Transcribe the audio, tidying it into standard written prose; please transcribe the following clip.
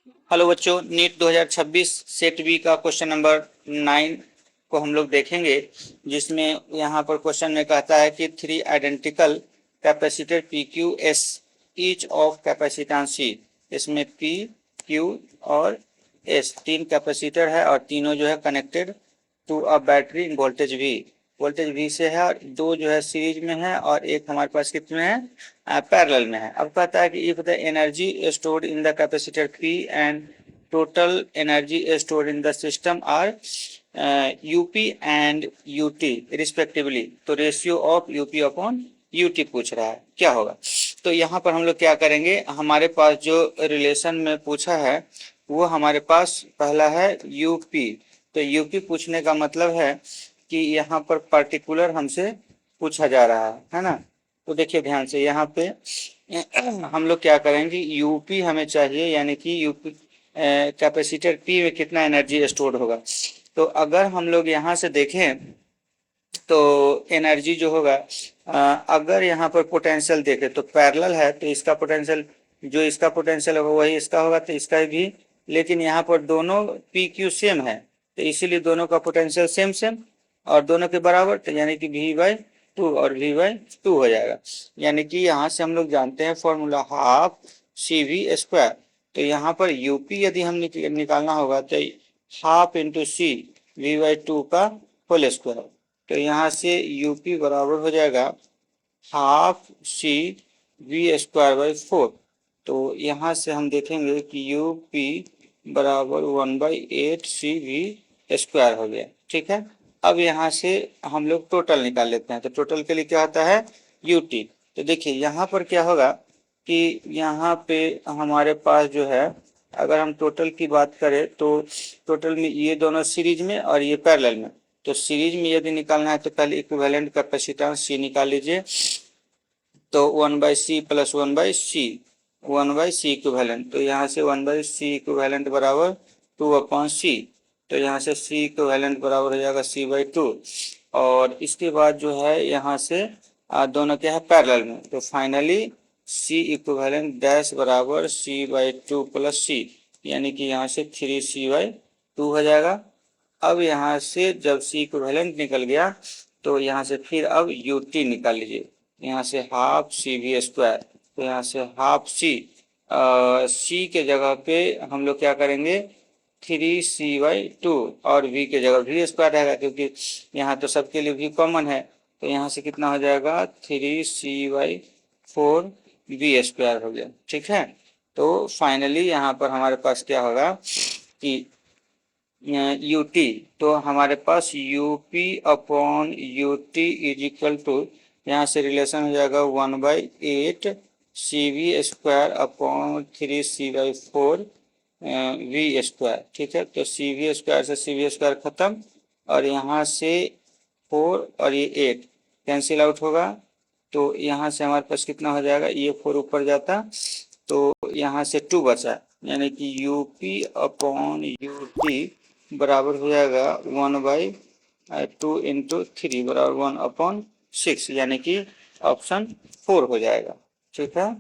Hello बच्चों, NEET 2026 set B का question number 9 को हम लोग देखेंगे, जिसमें यहाँ पर क्वेश्चन में कहता है कि 3 identical capacitor P Q S each of capacitance C. इसमें पी क्यू और एस 3 कैपेसिटर है और तीनों जो है connected to a battery voltage V से है, और 2 जो है सीरीज में है और एक हमारे पास कितने है, पैरेलल में है। अब कहता है कि if the energy stored in the capacitor P and total energy stored in the system are UP and UT respectively, तो ratio of UP upon UT पूछ रहा है, क्या होगा। तो यहाँ पर हम लोग क्या करेंगे, हमारे पास जो रिलेशन में पूछा है वो हमारे पास पहला है यूपी। तो यूपी पूछने का मतलब है कि यहाँ पर पर्टिकुलर हमसे पूछा जा रहा है ना। तो देखिए ध्यान से, यहाँ पे हम लोग क्या करेंगे, यूपी हमें चाहिए, यानी कि यूपी कैपेसिटर पी में कितना एनर्जी स्टोर होगा। तो अगर हम लोग यहाँ से देखें तो एनर्जी जो होगा, अगर यहाँ पर पोटेंशियल देखें तो पैरेलल है, तो इसका पोटेंशियल, जो इसका पोटेंशियल होगा वही इसका होगा, तो इसका भी। लेकिन यहाँ पर दोनों पी क्यू सेम है, तो इसीलिए दोनों का पोटेंशियल सेम सेम और दोनों के बराबर, तो यानी कि V/2 और V/2 हो जाएगा। यानी कि यहाँ से हम लोग जानते हैं फॉर्मूला हाफ CV²। तो यहाँ पर यूपी यदि हम निकालना होगा तो हाफ इंटू सी V/2 का होल स्क्वायर। तो यहाँ से यूपी बराबर हो जाएगा हाफ CV²/4। तो यहाँ से हम देखेंगे कि यूपी बराबर 1/8 CV² हो गया, ठीक है। अब यहाँ से हम लोग टोटल निकाल लेते हैं, तो टोटल के लिए क्या होता है यूटी। तो देखिए यहाँ पर क्या होगा कि यहाँ पे हमारे पास जो है, अगर हम टोटल की बात करें तो टोटल में ये दोनों सीरीज में और ये पैरेलल में। तो सीरीज में यदि निकालना है तो पहले इक्विवेलेंट कैपेसिटेंस सी निकाल लीजिए। तो 1/c plus 1/c, 1/c equivalent, तो यहाँ से 1/c इक्विवेलेंट बराबर 2/c। तो यहाँ से c इक्विवेलेंट बराबर हो जाएगा c/2। और इसके बाद जो है यहाँ से दोनों क्या है पैरेलल में, तो फाइनली c इक्विवेलेंट डैश बराबर c/2 प्लस c, यानी कि यहाँ से 3c/2 हो जाएगा। अब यहाँ से जब c इक्विवेलेंट निकल गया तो यहाँ से फिर अब ut निकाल लीजिए। यहाँ से हाफ CV², तो यहाँ से हाफ c के जगह पे हम लोग क्या करेंगे 3c/2 और v के जगह v² रहेगा, क्योंकि यहाँ तो सबके लिए v कॉमन है। तो यहाँ से कितना हो जाएगा 3c/4 v² हो गया, ठीक है। तो फाइनली यहाँ पर हमारे पास क्या होगा कि यूटी, तो हमारे पास UP upon UT is equal to, यहाँ से रिलेशन हो जाएगा 1/8 CV² अपॉन 3c/4 v², ठीक है। तो CV² से CV² खत्म, और यहाँ से 4 और ये 8 कैंसिल आउट होगा। तो यहाँ से हमारे पास कितना हो जाएगा, ये 4 ऊपर जाता तो यहाँ से 2 बचा, यानी कि यूपी अपॉन यूटी बराबर हो जाएगा 1/2 इंटू 3 बराबर 1/6, यानी कि ऑप्शन 4 हो जाएगा, ठीक है।